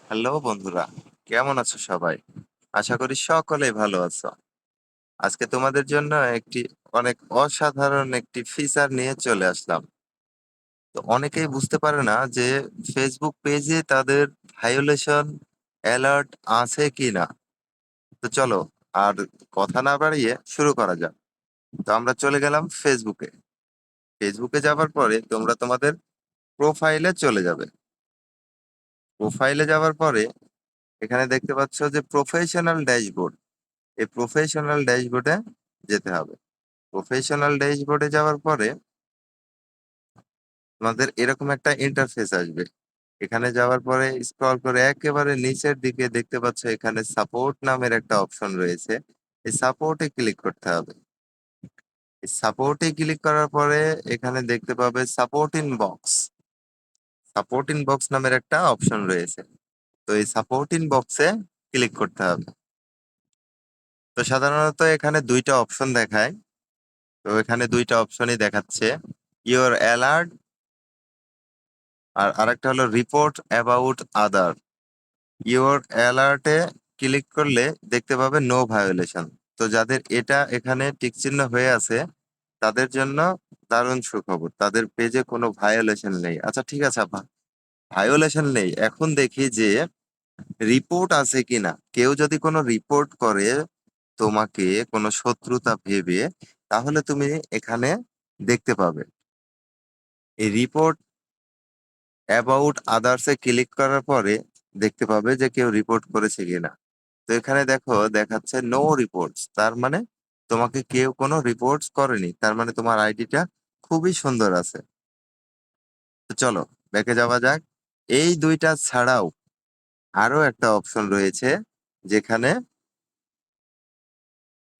Hello বন্ধুরা, কেমন আছো সবাই? আশা করি সকলেই ভালো আছো। আজকে তোমাদের জন্য অনেক অসাধারণ একটি ফিচার নিয়ে চলে আসলাম। তো অনেকেই বুঝতে পারে না যে Facebook পেজে তাদের ভায়োলেশন অ্যালার্ট আছে কিনা। তো চলো আর কথা না বাড়িয়ে শুরু করা যাক। তো আমরা চলে গেলাম ফেসবুকে। ফেসবুকে যাবার পরে তোমরা তোমাদের প্রোফাইলে চলে যাবে। প্রোফাইলে যাওয়ার পরে এখানে দেখতে পাচ্ছ যে প্রফেশনাল ড্যাশবোর্ড। এই প্রফেশনাল ড্যাশবোর্ডে যেতে হবে। প্রফেশনাল ড্যাশবোর্ডে যাওয়ার পরে আমাদের এরকম একটা ইন্টারফেস আসবে। এখানে যাওয়ার পরে স্ক্রল করে একেবারে নিচের দিকে দেখতে পাচ্ছ এখানে সাপোর্ট নামের একটা অপশন রয়েছে। এই সাপোর্টে ক্লিক করতে হবে। এই সাপোর্টে ক্লিক করার পরে এখানে দেখতে পাবে support in box. Support in box নামের একটা অপশন রয়েছে। তো এই সাপোর্ট ইন বক্সে ক্লিক করতে হবে। তো সাধারণত এখানে দুইটা অপশন দেখায়। তো এখানে দুইটা অপশনই দেখাচ্ছে, ইওর অ্যালার্ট আর আরেকটা হলো রিপোর্ট অ্যাবাউট আদার। ইওর অ্যালার্টে ক্লিক করলে দেখতে পাবে নো ভায়োলেশন। তো যাদের এটা এখানে টিকচিহ্ন হয়ে আছে তাদের জন্য দারুণ সুখবর, তাদের পেজে কোনো ভায়োলেশন নেই। আচ্ছা ঠিক আছে আপা, ভায়োলেশন নেই, এখন দেখি যে রিপোর্ট আছে কিনা। কেউ যদি কোনো রিপোর্ট করে তোমাকে কোনো শত্রুতা ভেবে, তাহলে তুমি এখানে দেখতে পাবে। এই report about others A click করার পরে দেখতে পাবে যে কেউ রিপোর্ট করেছে কিনা। তো এখানে দেখো দেখাচ্ছে নো রিপোর্টস, তার মানে তোমাকে কেউ কোনো রিপোর্টস করেনি, তার মানে তোমার আইডিটা খুবই সুন্দর আছে। তো চলো ব্যাকে যাওয়া যাক। এই দুইটা ছাড়াও আরো একটা অপশন রয়েছে, যেখানে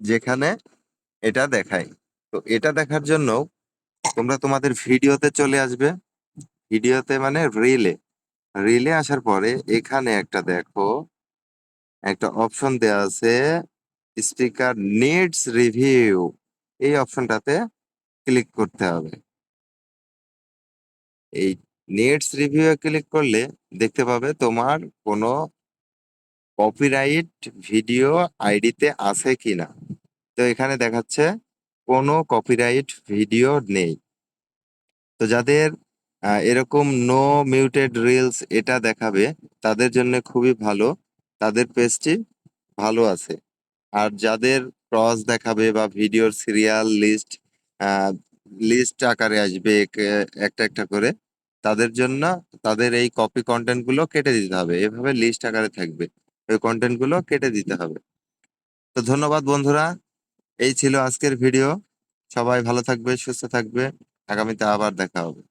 যেখানে এটা দেখায়। তো এটা দেখার জন্য তোমরা তোমাদের ভিডিওতে চলে আসবে। ভিডিওতে মানে রিলে, রিলে আসার পরে এখানে একটা দেখো, একটা অপশন দেওয়া আছে স্পিকার নিডস রিভিউ। এই অপশনটাতে ক্লিক করতে হবে। এই নিডস রিভিউ এ ক্লিক করলে দেখতে পাবে তোমার কোনো কপিরাইট ভিডিও আইডিতে আছে কিনা। তো এখানে দেখাচ্ছে কোনো কপিরাইট ভিডিও নেই। তো যাদের এরকম নো মিউটেড রিলস এটা দেখাবে তাদের জন্য খুবই ভালো, তাদের পেজটি ভালো আছে। আর যাদের ক্রস দেখাবে বা ভিডিওর সিরিয়াল লিস্ট লিস্ট আকারে আসবে একটা একটা করে, তাদের জন্য তাদের এই কপি কন্টেন্ট গুলো কেটে দিতে হবে। এভাবে লিস্ট আকারে থাকবে, ওই কন্টেন্ট গুলো কেটে দিতে হবে। তো ধন্যবাদ বন্ধুরা, এই ছিল আজকের ভিডিও। সবাই ভালো থাকবে, সুস্থ থাকবে। আগামীতে আবার দেখা হবে।